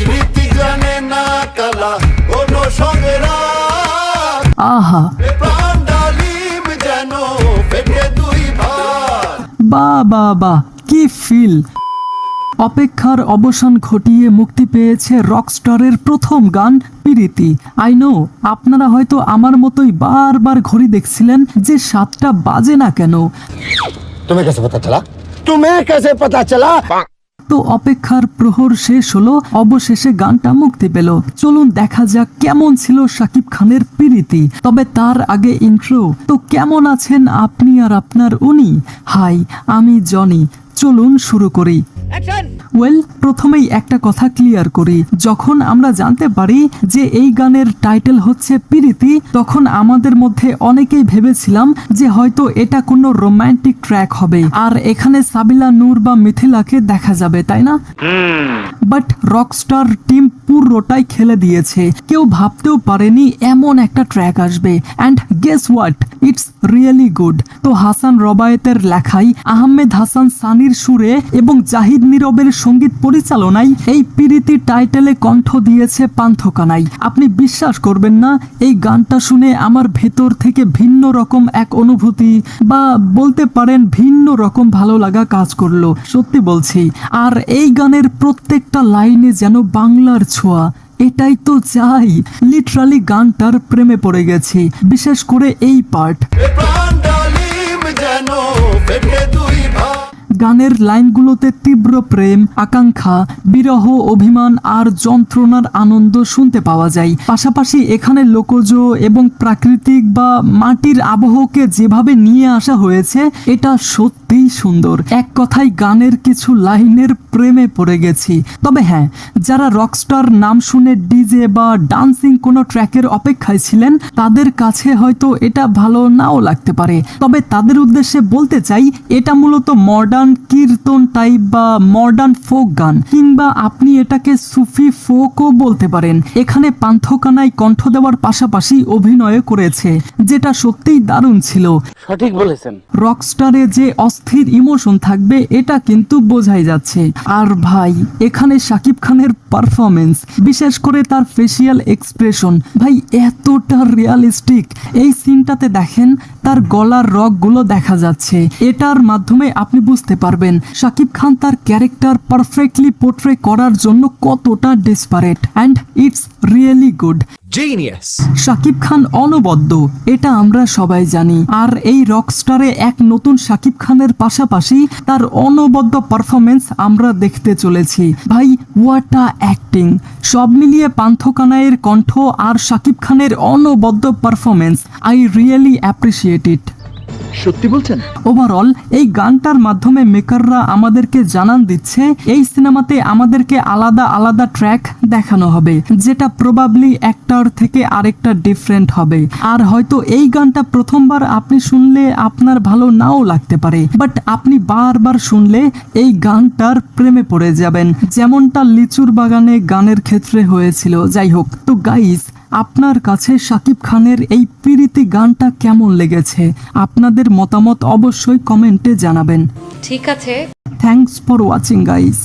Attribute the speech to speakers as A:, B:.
A: প্রীতি জানে না কালা কোনো সংগ্রাম,
B: আহা
A: প্রাণ ডালিম যেন ফেটে দুই ভাগ।
B: বা বা বা কি ফিল। অপেক্ষার অবসান ঘটিয়ে মুক্তি পেয়েছে রকস্টারের প্রথম গান প্রীতি। আই নো আপনারা হয়তো আমার মতোই বারবার ঘড়ি দেখছিলেন যে 7টা বাজে না কেন।
A: तुम्हें कैसे पता चला? तुम्हें कैसे पता चला?
B: তো অপেক্ষার প্রহর শেষ হলো, অবশেষে গানটা মুক্তি পেল। চলুন দেখা যাক কেমন ছিল শাকিব খানের প্রীতি। তবে তার আগে ইন্ট্রো। তো কেমন আছেন আপনি আর আপনার উনি? হাই, আমি জনি। চলুন শুরু করি। ওয়েল, প্রথমেই একটা কথা ক্লিয়ার করি। যখন আমরা জানতে পারি যে এই গানের টাইটেল হচ্ছে প্রীতি, তখন আমাদের মধ্যে অনেকেই ভেবেছিলাম যে হয়তো এটা কোনো রোমান্টিক ট্র্যাক হবে আর এখানে সাবিলা নূর বা মিথিলাকে দেখা যাবে, তাই না? বাট রকস্টার টিম পুরোটাই খেলে দিয়েছে। কেউ ভাবতেও পারেনি এমন একটা ট্র্যাক আসবে। And guess what, it's really good. তো হাসান রবায়েতের লেখাই, আহমেদ হাসান সানির সুরে এবং জাহিদ নীরবের সঙ্গীত পরিচালনায় এই প্রীতি টাইটেলে কণ্ঠ দিয়েছে পান্থ কানাই। আপনি বিশ্বাস করবেন না, এই গানটা শুনে আমার ভেতর থেকে ভিন্ন রকম এক অনুভূতি বা বলতে পারেন ভিন্ন রকম ভালো লাগা কাজ করলো, সত্যি বলছি। আর এই গানের প্রত্যেকটা লাইনে যেন বাংলার ছোঁয়া। এটাই তো চাই। লিটারালি গানটার প্রেমে পড়ে গেছি, বিশেষ করে এই পার্ট।
A: প্রাণ ডালিম যেন ফেটে দুই ভাগ।
B: গানের লাইনগুলোতে তীব্র প্রেম, আকাঙ্ক্ষা, বিরহ, অভিমান আর যন্ত্রণার আনন্দ শুনতে পাওয়া যায়। পাশাপাশি এখানে লোকজ এবং প্রাকৃতিক বা মাটির আবহকে যেভাবে নিয়ে আসা হয়েছে, এটা সত্যিই সুন্দর। এক কথায় গানের কিছু লাইনের প্রেমে পড়ে গেছি। তবে হ্যাঁ, যারা রকস্টার নাম শুনে ডিজে বা ডান্সিং কোনো ট্র্যাকের অপেক্ষায় ছিলেন, তাদের কাছে হয়তো এটা ভালো নাও লাগতে পারে। তবে তাদের উদ্দেশ্যে বলতে চাই, এটা মূলত মডার্ন কীর্তন টাইপ বা মডার্ন ফোক গান, কিংবা আপনি এটাকে সুফি ফোকও বলতে পারেন। এখানে পান্থ কানাই কণ্ঠ দেওয়ার পাশাপাশি অভিনয় করেছে, যেটা সত্যিই দারুণ ছিল।
C: সঠিক বলেছেন।
B: রকস্টারে যে অস্থির ইমোশন থাকবে এটা কিন্তু বোঝাই যাচ্ছে। আর ভাই, এখানে শাকিব খানের পারফরমেন্স, বিশেষ করে তার ফেসিয়াল এক্সপ্রেশন, ভাই এতটা রিয়ালিস্টিক। এই সিনটাতে দেখেন তার গলার রগগুলো দেখা যাচ্ছে। এটার মাধ্যমে আপনি বুঝতে পারবেন শাকিব খান তার ক্যারেক্টার পারফেক্টলি পোর্ট্রে করার জন্য কতটা desperate. And it's really good.
A: Genius.
B: Shakib Khan অনবদ্য, এটা আমরা সবাই জানি। আর এই রকস্টারে এক নতুন শাকিব খানের পাশাপাশি তার অনবদ্য পারফরমেন্স আমরা দেখতে চলেছি। ভাই হোয়াট আ অ্যাক্টিং! সব মিলিয়ে পান্থ কানাইয়ের কণ্ঠ আর শাকিব খানের অনবদ্য performance, I really appreciate it.
C: সত্যি বলছেন?
B: ওভারঅল এই গানটার মাধ্যমে মেকাররা আমাদেরকে জানান দিচ্ছে এই সিনেমাতে আমাদেরকে আলাদা আলাদা ট্র্যাক দেখানো হবে, যেটা প্রবাবলি একটার থেকে আরেকটা ডিফারেন্ট হবে। আর হয়তো এই গানটা প্রথমবার আপনি শুনলে আপনার ভালো নাও লাগতে পারে, বাট আপনি বারবার শুনলে এই গানটার প্রেমে পড়ে যাবেন, যেমনটা লিচুর বাগানে গানের ক্ষেত্রে হয়েছিল। যাই হোক, তো গাইস, আপনার কাছে শাকিব খানের এই প্রীতি গানটা কেমন লেগেছে? আপনাদের মতামত অবশ্যই কমেন্টে জানাবেন।
D: ঠিক আছে।
B: Thanks for watching guys.